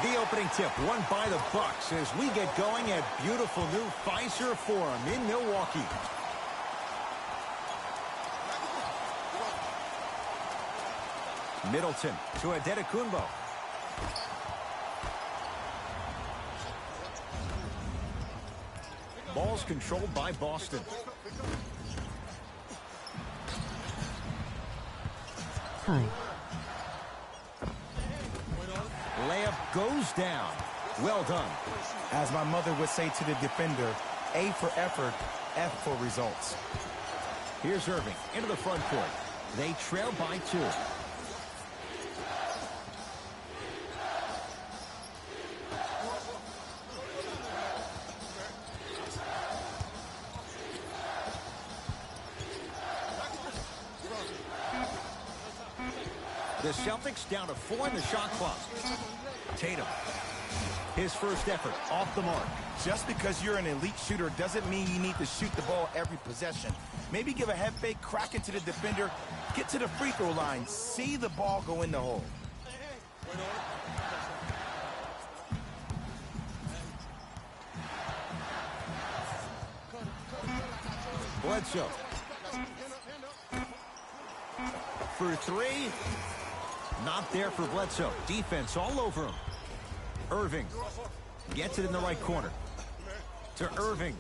The opening tip won by the Bucks as we get going at beautiful new Fiserv Forum in Milwaukee. Middleton to Antetokounmpo. Ball's controlled by Boston. Hi. Layup goes down. Well done. As my mother would say to the defender, A for effort, F for results. Here's Irving into the front court. They trail by 2. The Celtics down to 4 in the shot clock. Tatum. His first effort off the mark. Just because you're an elite shooter doesn't mean you need to shoot the ball every possession. Maybe give a head fake, crack into the defender, get to the free throw line, see the ball go in the hole. Bledsoe. For 3. Not there for Bledsoe. Defense all over him. Irving gets it in the right corner. To Irving.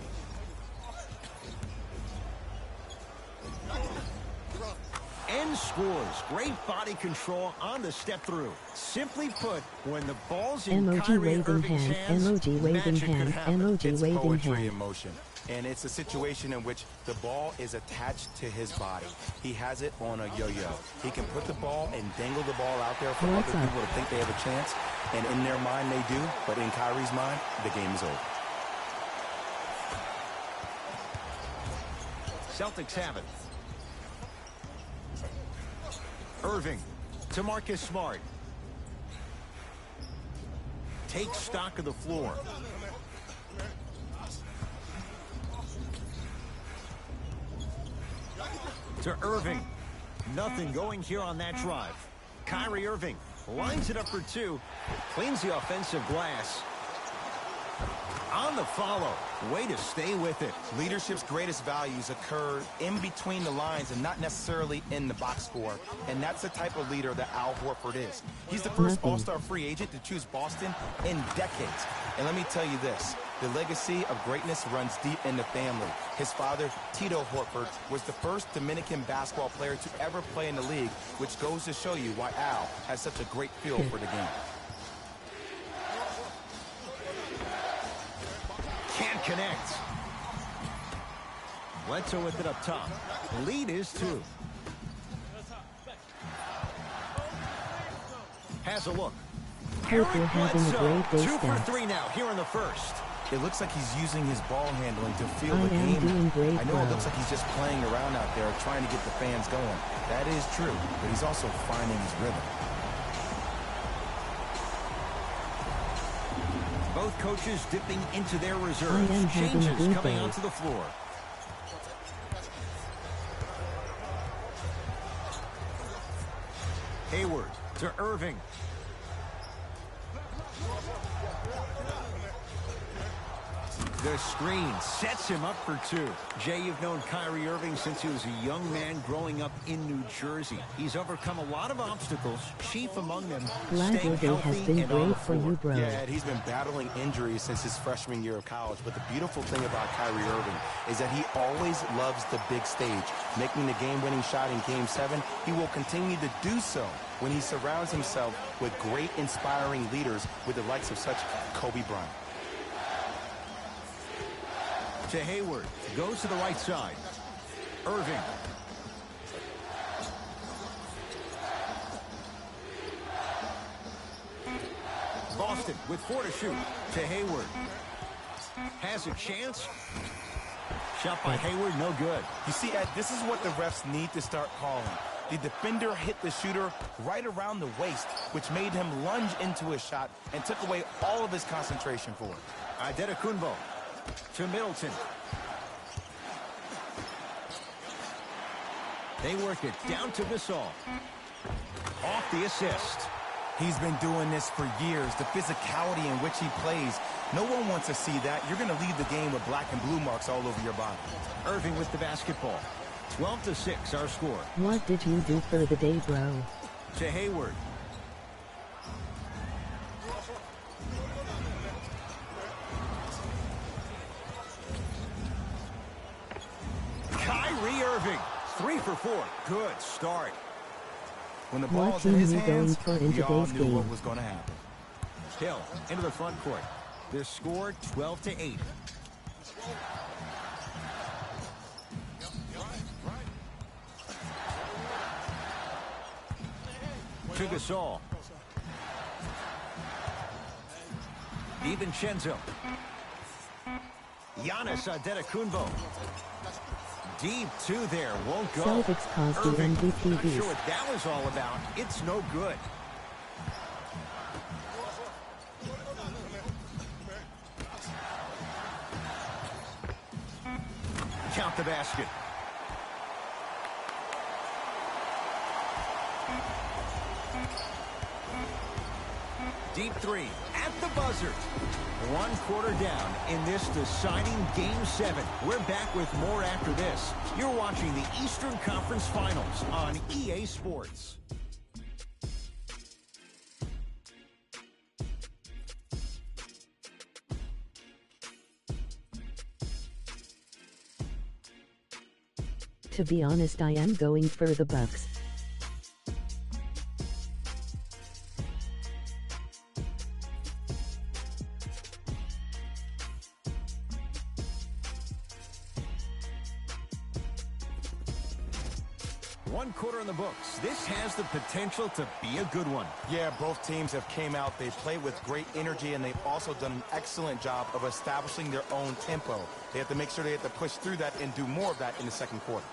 And scores. Great body control on the step through. Simply put, when the ball's in KYRIE Irving's hands, emoji waving magic hand, could happen. emoji It's waving poetry hand. in motion. And it's a situation in which the ball is attached to his body. He has it on a yo-yo. He can put the ball and dangle the ball out there for other people to think they have a chance. And in their mind, they do. But in KYRIE's mind, the game is over. Celtics have it. Irving to Marcus Smart. Takes stock of the floor. To Irving. Nothing going here on that drive. KYRIE Irving lines it up for 2. Cleans the offensive glass. On the follow. Way to stay with it. Leadership's greatest values occur in between the lines and not necessarily in the box score. And that's the type of leader that Al Horford is. He's the first all-star free agent to choose Boston in decades. And let me tell you this. The legacy of greatness runs deep in the family. His father, Tito Horford, was the first Dominican basketball player to ever play in the league, which goes to show you why Al has such a great feel for the game. Can't connect. Bledsoe with it up top. Lead is 2. Has a look. Hope you're having a great day, 2 for Stats. 3 now here in the first. It looks like he's using his ball handling to feel I the am game. doing great, I know bro. it looks like he's just playing around out there trying to get the fans going. That is true, but he's also finding his rhythm. Both coaches dipping into their I am reserves. having a Changes good coming day. onto the floor. Hayward to Irving. The screen sets him up for 2. Jay, you've known KYRIE Irving since he was a young man growing up in New Jersey. He's overcome a lot of obstacles, chief among them Glad staying your day has healthy been and on the great for floor. you, bro. Yeah, he's been battling injuries since his freshman year of college, but the beautiful thing about KYRIE Irving is that he always loves the big stage. Making the game-winning shot in Game 7, he will continue to do so when he surrounds himself with great, inspiring leaders with the likes of such Kobe Bryant. To Hayward, goes to the right side. Irving. Boston with 4 to shoot. To Hayward. Has a chance. Shot by Hayward, no good. You see, Ed, this is what the refs need to start calling. The defender hit the shooter right around the waist, which made him lunge into his shot and took away all of his concentration for it. Antetokounmpo to Middleton. They work it down to Gasol. Off the assist. He's been doing this for years. The physicality in which he plays, no one wants to see that. You're going to leave the game with black and blue marks all over your body. Irving with the basketball. 12-6, our score. What did you do for the day, bro? To Hayward. Kyrie Irving. 3 for 4. Good start. When the What ball's in team his you going hands, for in we all today's knew what game? was going to happen. Hill into the front court. Their score 12-8. To Gasol. DiVincenzo. Giannis Antetokounmpo. Deep two there, won't go. Celtics caused the Irving. MVP Not sure boost. what that was all about. It's no good. Count the basket. Deep three at the buzzer. 1 quarter down in this deciding Game 7. We're back with more after this. You're watching the Eastern Conference Finals on EA Sports. To be honest, I am going for the Bucks. One quarter in the books. This has the potential to be a good one. Yeah, both teams have came out. They played with great energy, and they've also done an excellent job of establishing their own tempo. They have to make sure they have to push through that and do more of that in the second quarter.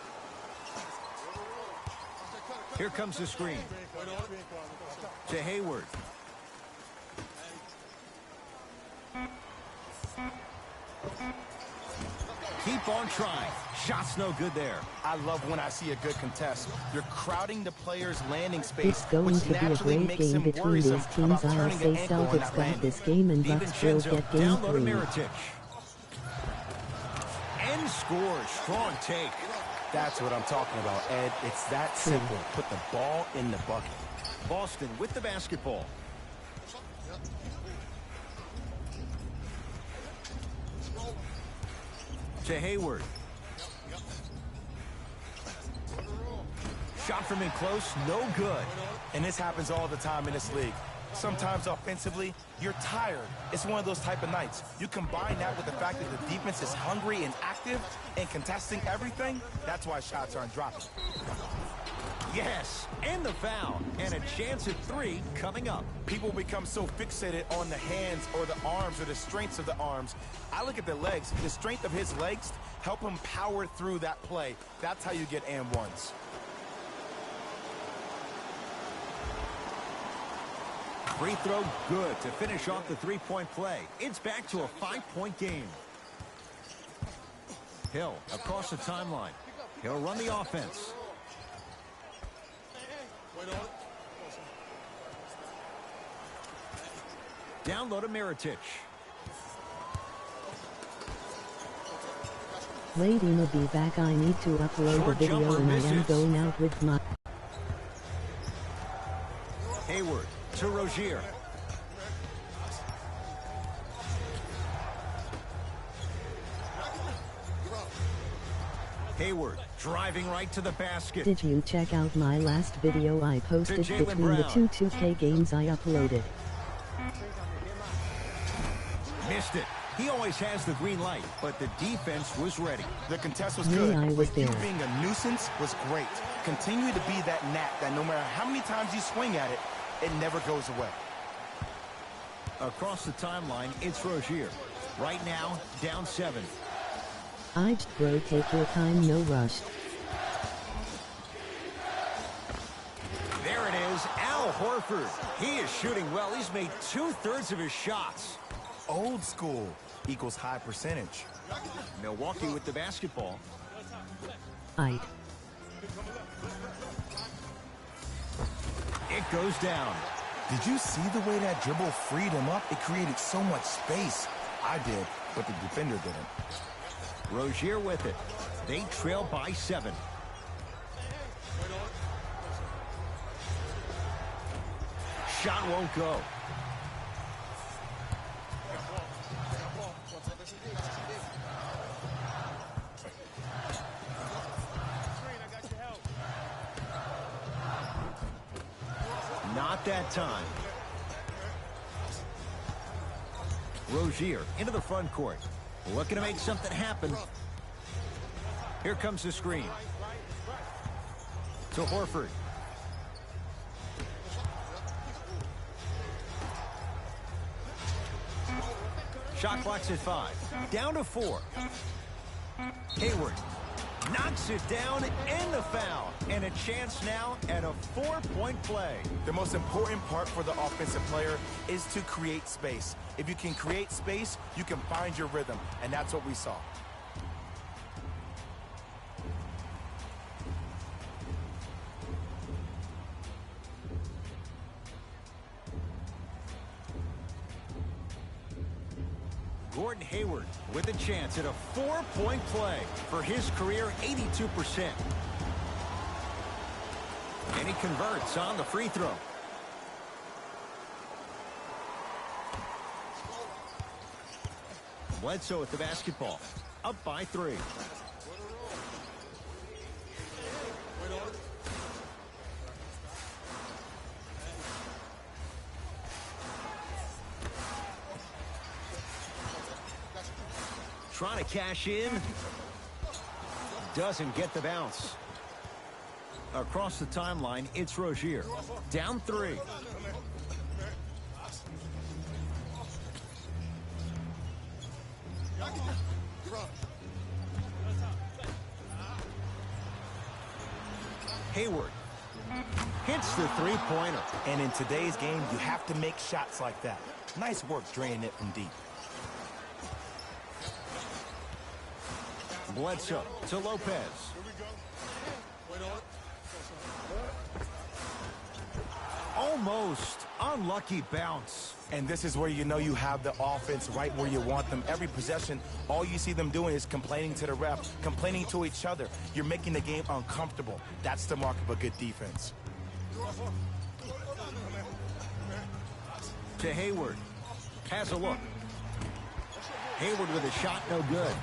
Here comes the screen. To Hayward. Keep on trying. Shot's no good there. I love when I see a good contest. You're crowding the player's landing space, It's going which to be a naturally great makes game him between worrisome these teams. about I'll turning say an ankle on Celtics that got landing. this game and Bucks will DiVincenzo get game down low to 3. Mirotic. And scores. Strong take. That's what I'm talking about, Ed. It's that simple. Put the ball in the bucket. Boston with the basketball. To Hayward. Shot from in close, no good. And this happens all the time in this league. Sometimes offensively, you're tired. It's one of those type of nights. You combine that with the fact that the defense is hungry and active and contesting everything, that's why shots aren't dropping. Yes, and the foul. And a chance at 3 coming up. People become so fixated on the hands or the arms or the strengths of the arms. I look at the legs. The strength of his legs help him power through that play. That's how you get and ones. Free throw good to finish off the three-point play. It's back to a 5-point game. Hill across the timeline. He'll run the offense. Down low to Mirotic. Lady will be back. I need to upload Short a video jumper and I am misses. going out with my... Hayward to Rozier. Hayward driving right to the basket. Did you check out my last video I posted Jaylen between the Brown. 2 2K games I uploaded? Missed it. He always has the green light, but the defense was ready. The contest was Yeah, good. I was but you there. being a nuisance was great. Continue to be that gnat that no matter how many times you swing at it, it never goes away. Across the timeline, it's Rozier. Right now, down 7. Bro, take your time, no rush. There it is, Al Horford. He is shooting well. He's made 2/3 of his shots. Old school equals high percentage. Milwaukee with the basketball. Aight. It goes down. Did you see the way that dribble freed him up? It created so much space. I did, but the defender didn't. Rozier with it. They trail by 7. Shot won't go. Not that time. Rozier into the front court. Looking to make something happen. Here comes the screen. To Horford. Shot clock's at 5. Down to 4. Hayward knocks it down and the foul. And a chance now at a 4-point play. The most important part for the offensive player is to create space. If you can create space, you can find your rhythm. And that's what we saw. Gordon Hayward with a chance at a 4-point play for his career 82%. And he converts on the free throw. Bledsoe with the basketball. Up by 3. Trying to cash in. Doesn't get the bounce. Across the timeline, it's Rozier. Down 3. Hayward hits the 3-pointer. And in today's game, you have to make shots like that. Nice work draining it from deep. Bledsoe to Lopez. Almost unlucky bounce. And this is where you know you have the offense right where you want them. Every possession, all you see them doing is complaining to the ref, complaining to each other. You're making the game uncomfortable. That's the mark of a good defense. To Hayward. Has a look. Hayward with a shot, no good.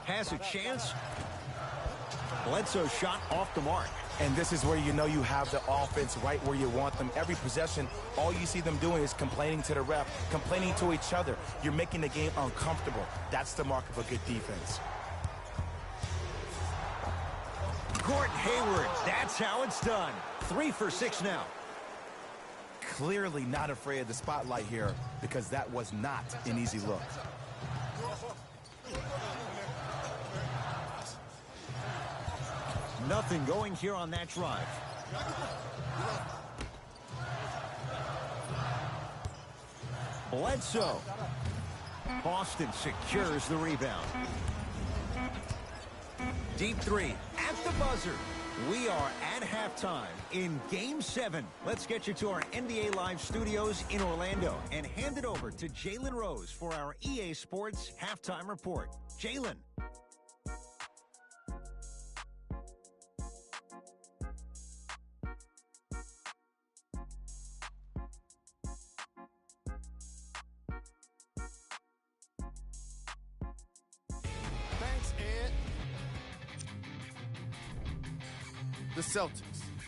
Has a chance. Bledsoe's shot off the mark. And this is where you know you have the offense right where you want them. Every possession, all you see them doing is complaining to the ref, complaining to each other. You're making the game uncomfortable. That's the mark of a good defense. Gordon Hayward, that's how it's done. 3 for 6 now. Clearly not afraid of the spotlight here because that was not an easy look. Nothing going here on that drive. Bledsoe. Boston secures the rebound. Deep 3 at the buzzer. We are at halftime in Game 7. Let's get you to our NBA Live studios in Orlando and hand it over to Jalen Rose for our EA Sports Halftime Report. Jalen. Thanks, Ed. The Celtics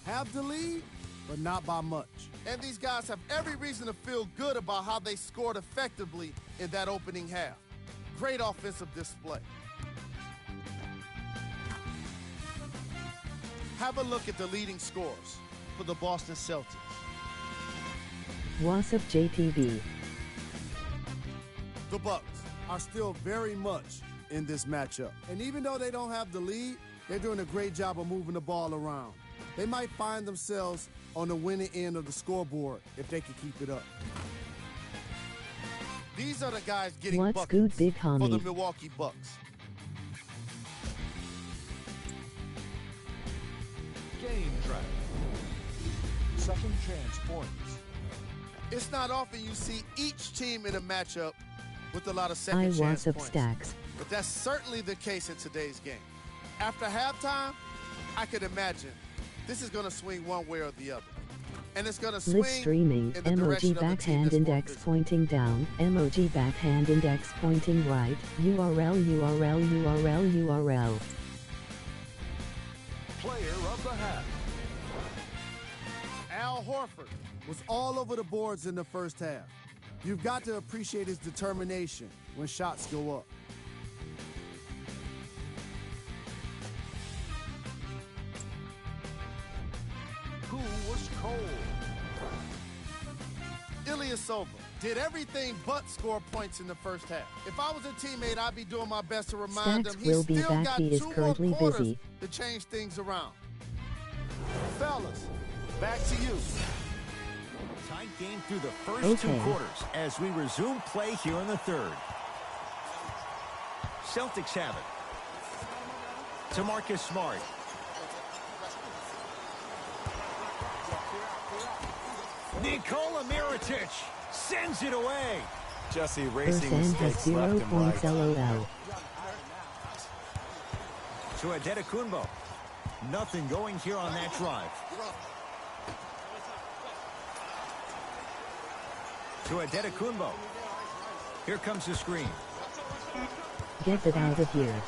have the lead, but not by much. And these guys have every reason to feel good about how they scored effectively in that opening half. Great offensive display. Have a look at the leading scores for the Boston Celtics. What's up, JTV? The Bucks are still very much in this matchup. And even though they don't have the lead, they're doing a great job of moving the ball around. They might find themselves on the winning end of the scoreboard if they can keep it up. These are the guys getting What's buckets good, big for the homie? Milwaukee Bucks. track. Second chance points. It's not often you see each team in a matchup with a lot of I second chance was up points. stacks. But that's certainly the case in today's game. After halftime, I could imagine this is going to swing one way or the other. And it's going to swing Live streaming, in the direction emoji of the team backhand that's more index physical. pointing down, emoji backhand index pointing right, URL. Player of the half. Al Horford was all over the boards in the first half. You've got to appreciate his determination when shots go up. Who was cold? Ilyasova did everything but score points in the first half. If I was a teammate, I'd be doing my best to remind Stacks him will he's be still back. got He is 2 more currently quarters busy. to change things around. Fellas, back to you. Tight game through the first Okay. 2 quarters as we resume play here in the third. Celtics have it. To Marcus Smart. Nikola Mirotic sends it away. Just erasing Ursan has mistakes 0 left and points right. LOL. To Adetokunbo. Nothing going here on that drive. To Adetokunbo. Here comes the screen. Get that out of here.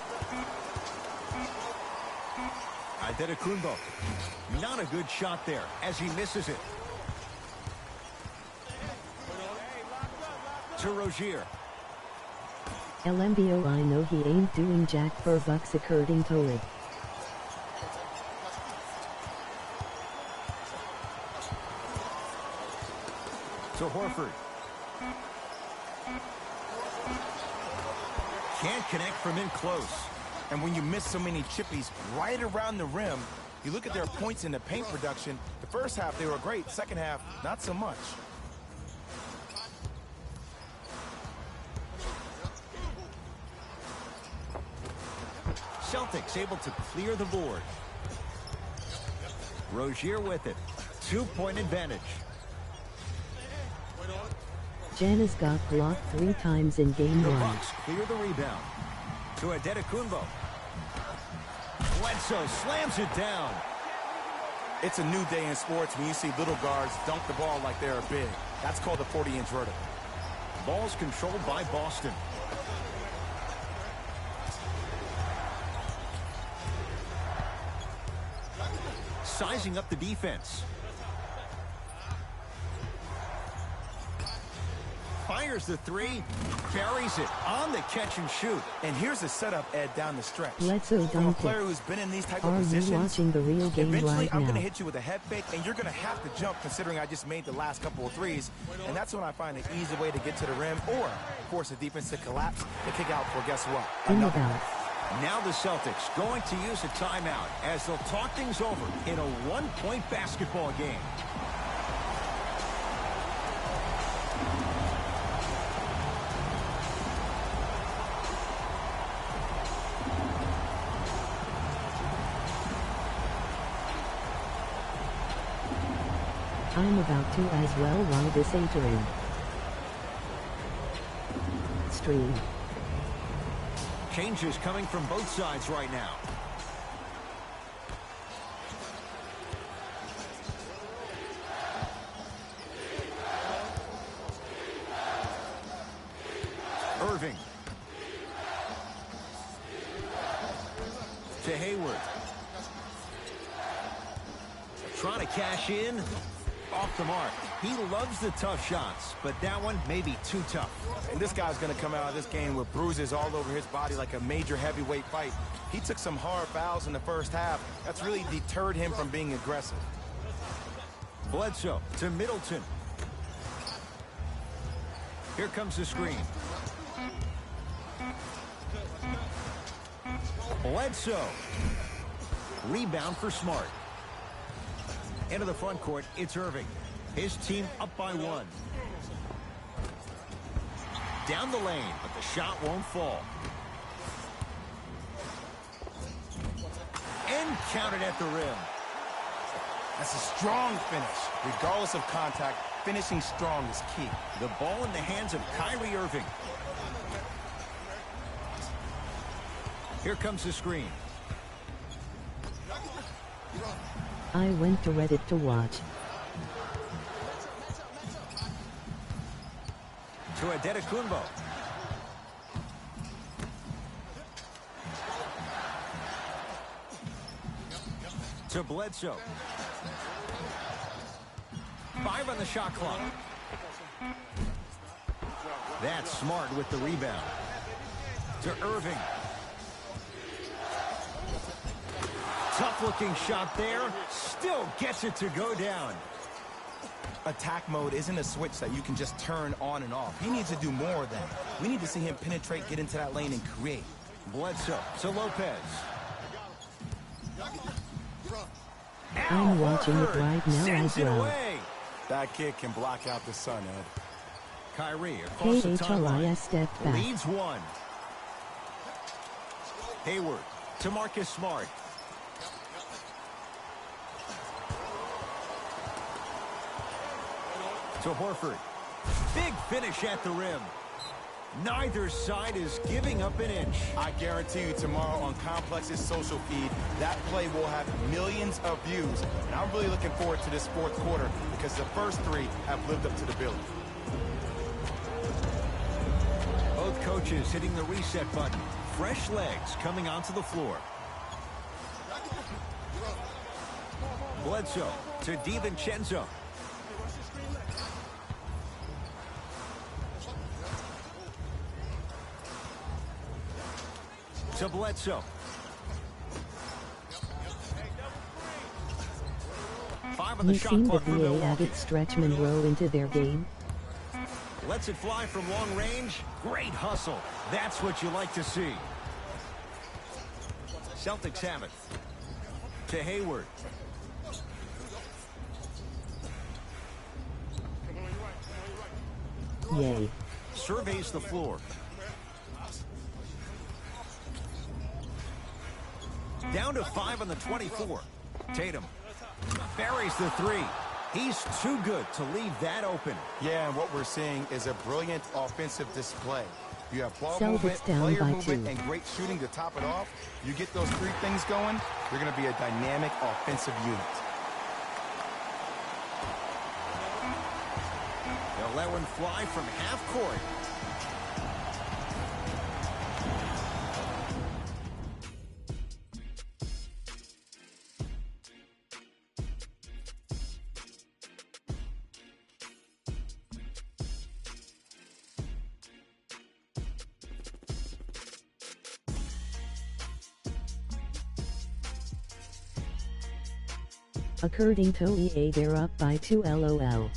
Adetokunbo. Not a good shot there as he misses it. To Rozier. LMBO, I know he ain't doing jack for bucks according to it. To Horford. Can't connect from in close. And when you miss so many chippies right around the rim, you look at their points in the paint production. The first half, they were great. Second half, not so much. Celtics able to clear the board. Rozier with it. 2-point advantage. Giannis got blocked 3 times in game The 1. Bucks clear the rebound. To Adetokunbo. Bledsoe slams it down. It's a new day in sports when you see little guards dunk the ball like they're big. That's called a 40-inch vertical. Ball's controlled by Boston. Sizing up the defense. Fires the 3. Buries it on the catch and shoot. And here's the setup, Ed, down the stretch. Bledsoe From a dunked player it. who's been in these type Are of you positions, watching the real game eventually right I'm going to now? hit you with a head fake, and you're going to have to jump considering I just made the last couple of threes. And that's when I find an easy way to get to the rim or force the defense to collapse and kick out for, guess what? In the Another. bounce. Now the Celtics going to use a timeout as they'll talk things over in a 1-point basketball game. I'm about to as well while this entering. Stream. Changes coming from both sides right now. Irving. To Hayward. Trying to cash in. Off the mark. He loves the tough shots, but that one may be too tough. And this guy's going to come out of this game with bruises all over his body like a major heavyweight fight. He took some hard fouls in the first half. That's really deterred him from being aggressive. Bledsoe to Middleton. Here comes the screen. Bledsoe. Rebound for Smart. Into the front court, it's Irving. His team up by 1. Down the lane, but the shot won't fall. And counted at the rim. That's a strong finish. Regardless of contact, finishing strong is key. The ball in the hands of Kyrie Irving. Here comes the screen. I went to Reddit to watch. To Adetokunbo. To Bledsoe. 5 on the shot clock. That's smart with the rebound. To Irving. Tough-looking shot there. Still gets it to go down. Attack mode isn't a switch that you can just turn on and off. He needs to do more of that. We need to see him penetrate, get into that lane, and create. Bledsoe to Lopez. I'm watching it right now Sends as it well. away. That kid can block out the sun, Ed. Kyrie across the timeline. KHRIS stepped back. Leads 1. Hayward to Marcus Smart. To Horford. Big finish at the rim. Neither side is giving up an inch. I guarantee you tomorrow on Complex's social feed, that play will have millions of views. And I'm really looking forward to this fourth quarter because the first 3 have lived up to the billing. Both coaches hitting the reset button. Fresh legs coming onto the floor. Bledsoe to DiVincenzo. To Bledsoe. 5 on the You shot seen clock that for BA Milwaukee. added Stretch Monroe into their game? Lets it fly from long range. Great hustle. That's what you like to see. Celtics have it. To Hayward. Yay. Surveys the floor. Down to 5 on the 24. Tatum buries the 3. He's too good to leave that open. Yeah, and what we're seeing is a brilliant offensive display. You have ball Celtics movement, down player by movement, 2. and great shooting to top it off. You get those 3 things going, you're going to be a dynamic offensive unit. They'll let one fly from half court. According to EA, they're up by 2 LOL.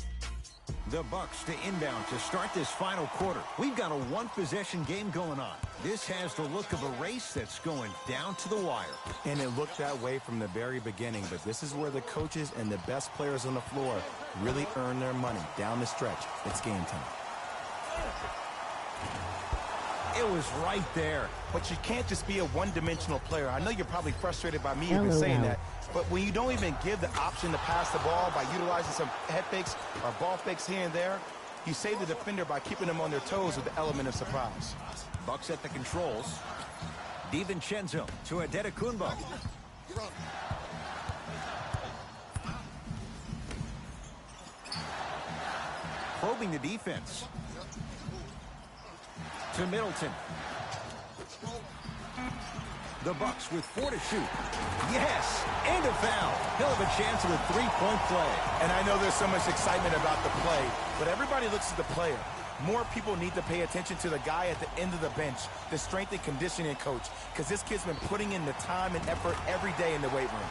The Bucks to inbound to start this final quarter. We've got a 1-possession game going on. This has the look of a race that's going down to the wire. And it looked that way from the very beginning, but this is where the coaches and the best players on the floor really earn their money down the stretch. It's game time. It was right there. But you can't just be a one-dimensional player. I know you're probably frustrated by me even saying that, but when you don't even give the option to pass the ball by utilizing some head fakes or ball fakes here and there, you save the defender by keeping them on their toes with the element of surprise. Bucks at the controls. DiVincenzo to Adetokunbo. Probing the defense. To Middleton. The Bucks with 4 to shoot. Yes, and a foul. He'll have a chance at a 3-point play. And I know there's so much excitement about the play, but everybody looks at the player. More people need to pay attention to the guy at the end of the bench, the strength and conditioning coach, because this kid's been putting in the time and effort every day in the weight room.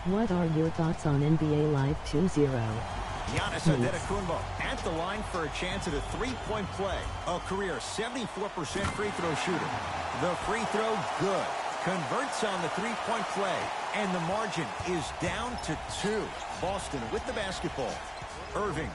What are your thoughts on NBA Live 2-0? Giannis Adetokunbo at the line for a chance at a 3-point play. A career 74% free throw shooter. The free throw, good. Converts on the 3-point play. And the margin is down to 2. Boston with the basketball. Irving.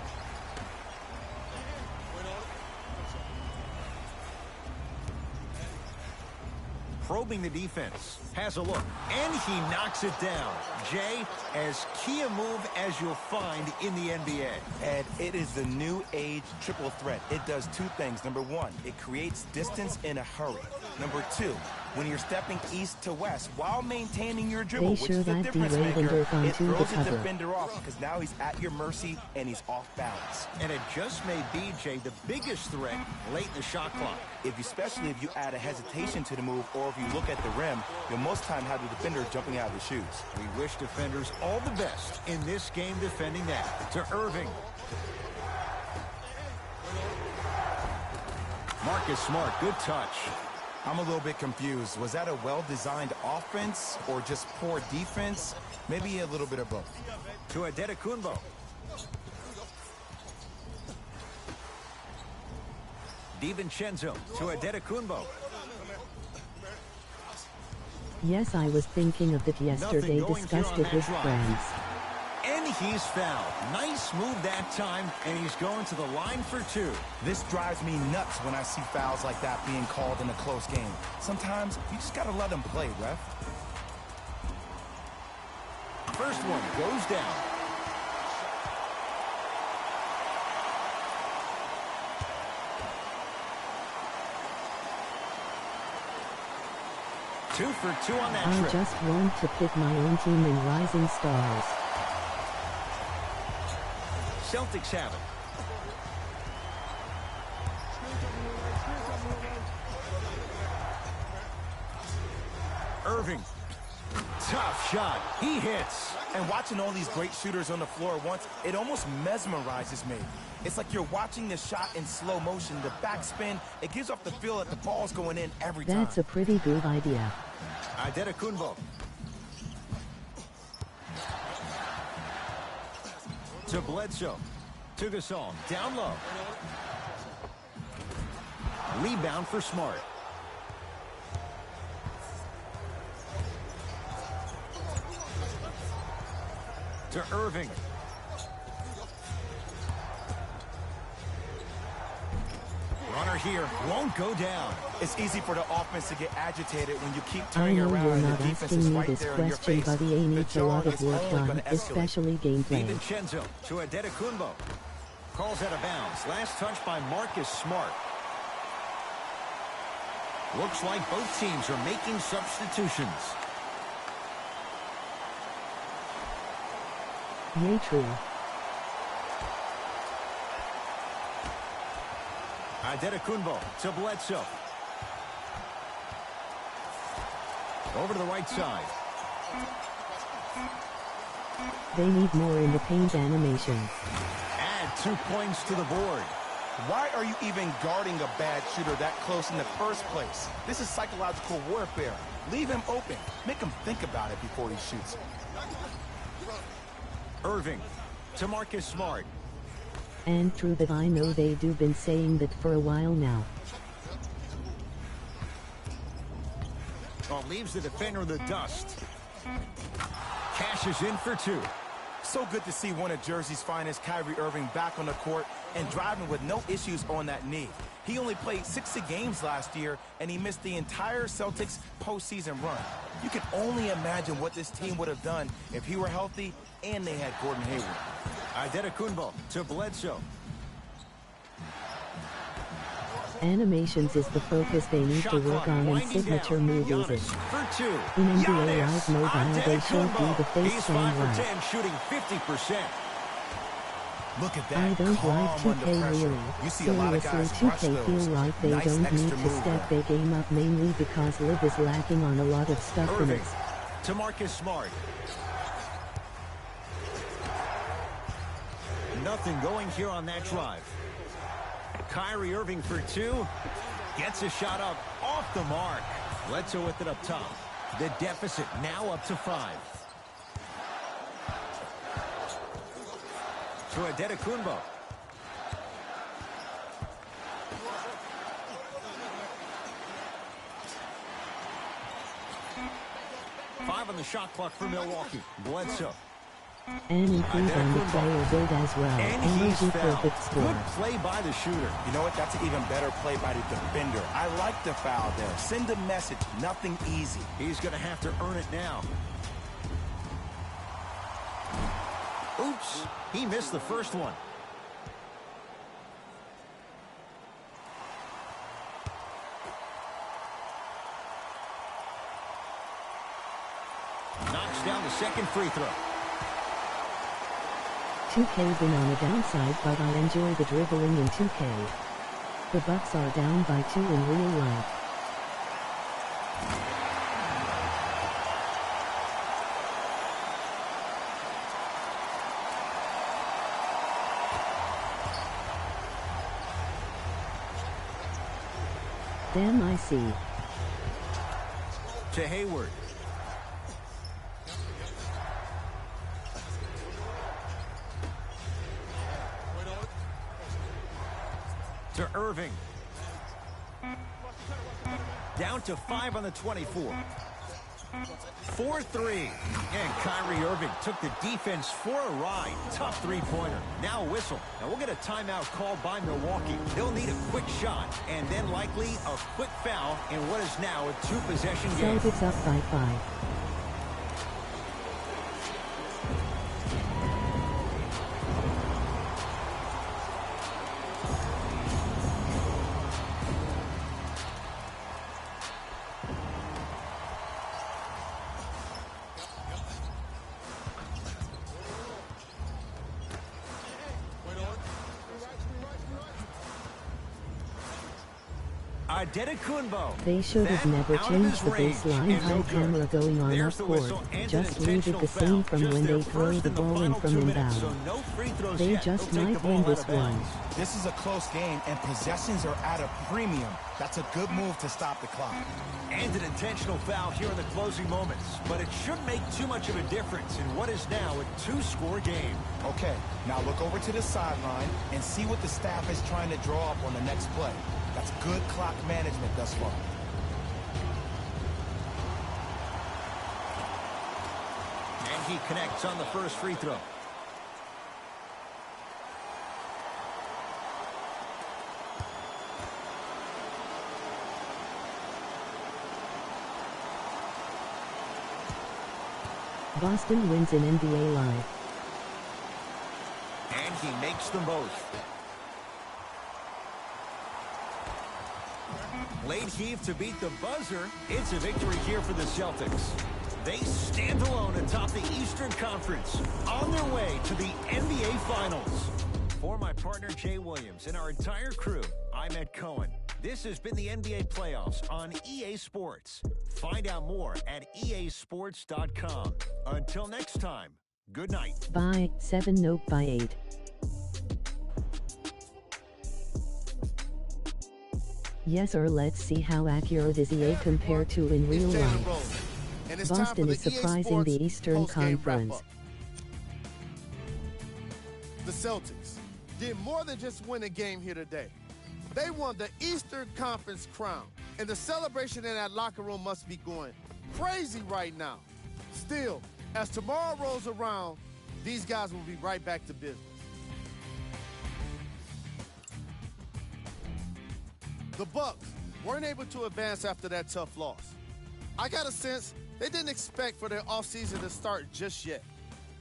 probing the defense. Has a look, and he knocks it down. Jay, as key a move as you'll find in the NBA. And it is the new age triple threat. It does two things. Number one, it creates distance in a hurry. Number two, when you're stepping east to west while maintaining your dribble, which is the difference maker, it throws the defender off because now he's at your mercy and he's off balance. And it just may be, Jay, the biggest threat late in the shot clock. Especially if you add a hesitation to the move, or if you look at the rim, you'll most time have the defender jumping out of his shoes. We wish defenders all the best in this game defending that. To Irving. Marcus Smart, good touch. I'm a little bit confused. Was that a well-designed offense or just poor defense? Maybe a little bit of both. To Adetokunbo. DiVincenzo to Adetokunbo. Yes, I was thinking of it yesterday, discussed it with friends. And he's fouled. Nice move that time, and he's going to the line for two. This drives me nuts when I see fouls like that being called in a close game. Sometimes you just gotta let them play, ref. First one goes down. Two for two on that I trip. just want to pick my own team in Rising Stars. Celtics have it. Irving. Tough shot. He hits. And watching all these great shooters on the floor at once, it almost mesmerizes me. It's like you're watching the shot in slow motion. The backspin, it gives off the feel that the ball's going in every time. That's a pretty good idea. Adetokunbo. To Bledsoe. To Gasol. Down low. Rebound for Smart. To Irving. Runner here won't go down. It's easy for the offense to get agitated when you keep I turning know around you're and the not defense asking is me right this there in your question, face. but EA needs a lot of work done, gonna escalate. especially gameplay. DiVincenzo to Adetokunbo. Calls out of bounds. Last touch by Marcus Smart. Looks like both teams are making substitutions. Yay, true. Adetokunbo to Bledsoe. Over to the right side. They need more in the paint animations. Add 2 points to the board. Why are you even guarding a bad shooter that close in the first place? This is psychological warfare. Leave him open. Make him think about it before he shoots. Irving to Marcus Smart. And true that I know they do been saying that for a while now. Oh, leaves the defender in the dust. Cashes in for two. So good to see one of Jersey's finest, KYRIE Irving, back on the court and driving with no issues on that knee. He only played 60 games last year, and he missed the entire Celtics postseason run. You can only imagine what this team would have done if he were healthy and they had Gordon Hayward. Adetokunbo to Bledsoe. Animations is the focus they need to work on, and signature move is it. For two. In NBA Live Mobile, they showed you the face He's scan 5 for right. 10, shooting 50%. Look at that. I don't calm like under 2K pressure. really. You see a lot of guys Seriously, rush 2K those. feel like they Nice don't need extra to move step there. their game up, mainly because Live is lacking on a lot of stuff in Irving it. to Marcus Smart. Nothing going here on that drive. KYRIE Irving for two. Gets a shot up off the mark. Bledsoe with it up top. The deficit now up to 5. To Adetokunbo. Five on the shot clock for Milwaukee. Bledsoe. And improve on the player build as well. And he's Emoji fouled. perfect score. Good play by the shooter. You know what? That's an even better play by the defender. I like the foul there. Send a message. Nothing easy. He's going to have to earn it now. Oops, he missed the first one. Knocks down the second free throw. 2K's been on the downside, but I enjoy the dribbling in 2K. The Bucks are down by 2 in real life. Damn, I see. To Hayward. To Irving. Down to 5 on the 24. 4-3. And Kyrie Irving took the defense for a ride. Tough three-pointer. Now a whistle. Now we'll get a timeout called by Milwaukee. They'll need a quick shot and then likely a quick foul in what is now a 2-possession game. Celtics up by 5. They should have never changed the baseline high camera going on up court. Just leave it the same from when they throw the ball in from inbound. They just might win this one. This is a close game, and possessions are at a premium. That's a good move to stop the clock. And an intentional foul here in the closing moments. But it shouldn't make too much of a difference in what is now a 2-score game. Okay, now look over to the sideline and see what the staff is trying to draw up on the next play. That's good clock management thus far. And he connects on the first free throw. Boston wins in NBA Live. And he makes them both. Late heave to beat the buzzer. It's a victory here for the Celtics. They stand alone atop the Eastern Conference on their way to the NBA Finals. For my partner Jay Williams and our entire crew, I'm Ed Cohen. This has been the NBA Playoffs on EA Sports. Find out more at easports.com. Until next time, good night. By 7 nope by 8. Yes, or let's see how accurate is EA compared to in real life. Boston is surprising the Eastern Conference. The Celtics did more than just win a game here today. They won the Eastern Conference crown, and the celebration in that locker room must be going crazy right now. Still, as tomorrow rolls around, these guys will be right back to business. The Bucks weren't able to advance after that tough loss. I got a sense they didn't expect for their offseason to start just yet.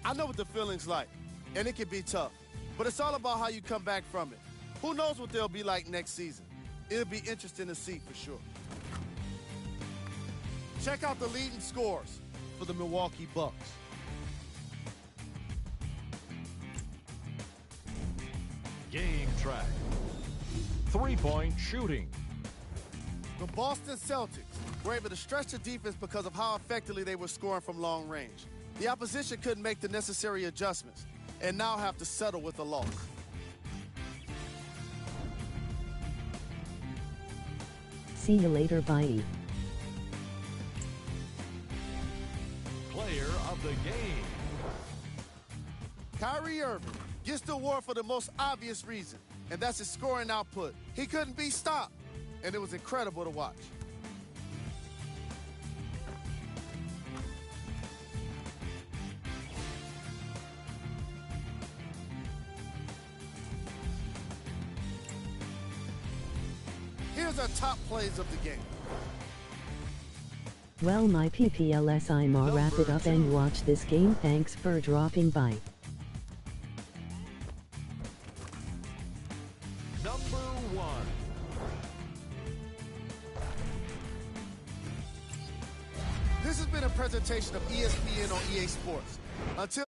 I know what the feeling's like, and it can be tough, but it's all about how you come back from it. Who knows what they'll be like next season? It'll be interesting to see for sure. Check out the leading scores for the Milwaukee Bucks. Game track. Three-point shooting. The Boston Celtics were able to stretch the defense because of how effectively they were scoring from long range. The opposition couldn't make the necessary adjustments and now have to settle with a loss. See you later, bye. Player of the game. Kyrie Irving gets the award for the most obvious reason, and that's his scoring output. He couldn't be stopped, and it was incredible to watch. Here's our top plays of the game. Well, my PPLS, I'ma wrap it up and watch this game. Thanks for dropping by. Number 1. This has been a presentation of ESPN on EA Sports. Until